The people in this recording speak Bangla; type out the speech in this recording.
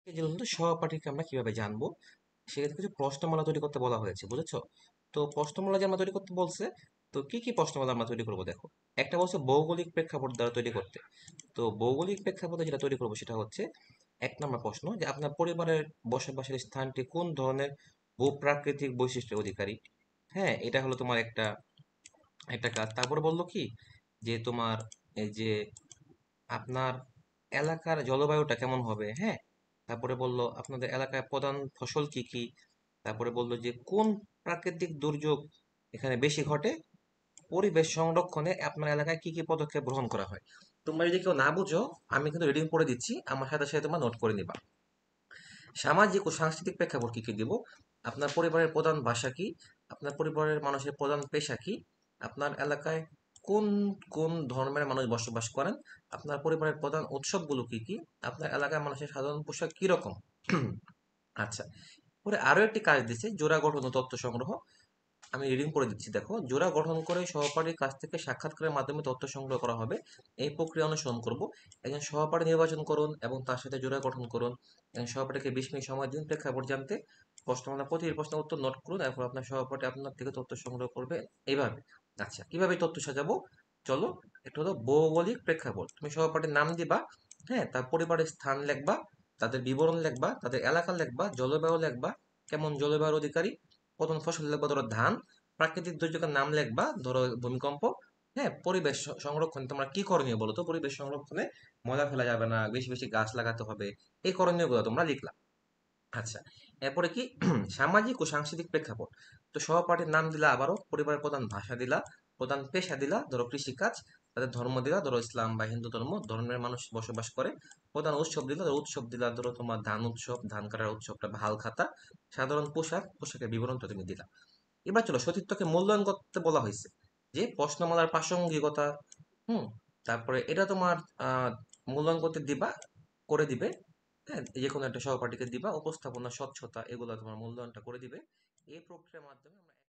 এই যে বলুন তো সহপাঠীকে আমরা কিভাবে জানবো? সেক্ষেত্রে কিছু প্রশ্নমালা তৈরি করতে বলা হয়েছে, বুঝেছো? তো প্রশ্নমালা যে আমরা তৈরি করতে বলছে, তো কি কি প্রশ্নমালা আমরা তৈরি করবো দেখো। একটা বলছে ভৌগোলিক প্রেক্ষাপট দ্বারা তৈরি করতে। তো ভৌগোলিক প্রেক্ষাপটে যেটা তৈরি করবো সেটা হচ্ছে 1 নম্বর প্রশ্ন, যে আপনার পরিবারের বসবাসের স্থানটি কোন ধরনের ভূপ্রাকৃতিক বৈশিষ্ট্যের অধিকারী। হ্যাঁ, এটা হলো তোমার একটা একটা কাজ। তারপরে বললো কি, যে তোমার এই যে আপনার এলাকার জলবায়ুটা কেমন হবে। হ্যাঁ, তারপরে বললো আপনাদের এলাকায় প্রধান ফসল কি কি। তারপরে বললো যে কোন প্রাকৃতিক দুর্যোগ এখানে বেশি ঘটে। পরিবেশ সংরক্ষণে আপনার এলাকায় কি কি পদক্ষেপ গ্রহণ করা হয়। তোমরা যদি কেউ না বুঝো, আমি কিন্তু রিডিং পড়ে দিচ্ছি, আমার সাথে সাথে তোমরা নোট করে নিবা। সামাজিক ও সাংস্কৃতিক প্রেক্ষাপট কি কি দিব। আপনার পরিবারের প্রধান ভাষা কি, আপনার পরিবারের মানুষের প্রধান পেশা কি, আপনার এলাকায় কোন কোন ধর্মের মানুষ বসবাস করেন, আপনার পরিবারের প্রধান উৎসবগুলো কি কি, আপনার এলাকার মানুষের সাধারণ পোশাক কি রকম। আচ্ছা, পরে আরো একটি কাজ দিচ্ছে, জোড়া গঠন ও তথ্য সংগ্রহ। আমি রিডিং করে দিচ্ছি, দেখো। জোড়া গঠন করে সহপাঠীর কাছ থেকে সাক্ষাৎকারের মাধ্যমে তথ্য সংগ্রহ করা হবে। এই প্রক্রিয়া অনুসরণ করব। একজন সহপাঠী নির্বাচন করুন এবং তার সাথে জোড়া গঠন করুন। একজন সহপাঠীকে 20 মিনিট সময় দিন প্রেক্ষাপট জানতে। প্রশ্নমালা প্রতিটি প্রশ্নের উত্তর নোট করুন, এরপর আপনার সহপাঠী আপনার থেকে তথ্য সংগ্রহ করবে। এইভাবে। আচ্ছা, কিভাবে তথ্য সাজাবো, চলো। একটা হলো ভৌগোলিক প্রেক্ষাপট, তুমি সহপাঠীর নাম দিবা। হ্যাঁ, তার পরিবারের স্থান লিখবা, তাদের বিবরণ লিখবা, তাদের এলাকা লিখবা, জলবায়ু লিখবা, কেমন জলবায়ুর অধিকারী। প্রথম ফসল লিখবা ধরো ধান। প্রাকৃতিক দুর্যোগের নাম লিখবা, ধরো ভূমিকম্প। হ্যাঁ, পরিবেশ সংরক্ষণ তোমরা কি করণীয় বলো তো। পরিবেশ সংরক্ষণে ময়লা ফেলা যাবে না, বেশি বেশি গাছ লাগাতে হবে। এই করণীয় গুলো তোমরা লিখলা। আচ্ছা, এরপরে কি, সামাজিক ও সাংস্কৃতিক প্রেক্ষাপট। তো সহপাঠীর নাম দিলা, আবারও পরিবারের প্রধান ভাষা দিলা, প্রধান পেশা দিলা, ধরো কৃষিকাজ, তাদের ধর্ম দিলা, ধরো ইসলাম বা হিন্দু ধর্ম, ধর্মের মানুষ বসবাস করে। প্রধান উৎসব দিলা, ধরো উৎসব দিলা, ধরো তোমার ধান উৎসব, ধান কাটার উৎসবটা বা হাল খাতা। সাধারণ পোশাক, পোশাকের বিবরণটা তুমি দিলা। এবার চলো, সতীর্থকে মূল্যায়ন করতে বলা হয়েছে, যে প্রশ্নমালার প্রাসঙ্গিকতা। হুম, তারপরে এটা তোমার আহ মূল্যায়ন করতে দিবা, করে দিবে। হ্যাঁ, যে কোনো একটা সহপাঠীকে দিবা, উপস্থাপনা, স্বচ্ছতা, এগুলো তোমার মূল্যায়নটা করে দিবে। এই প্রক্রিয়ার মাধ্যমে আমরা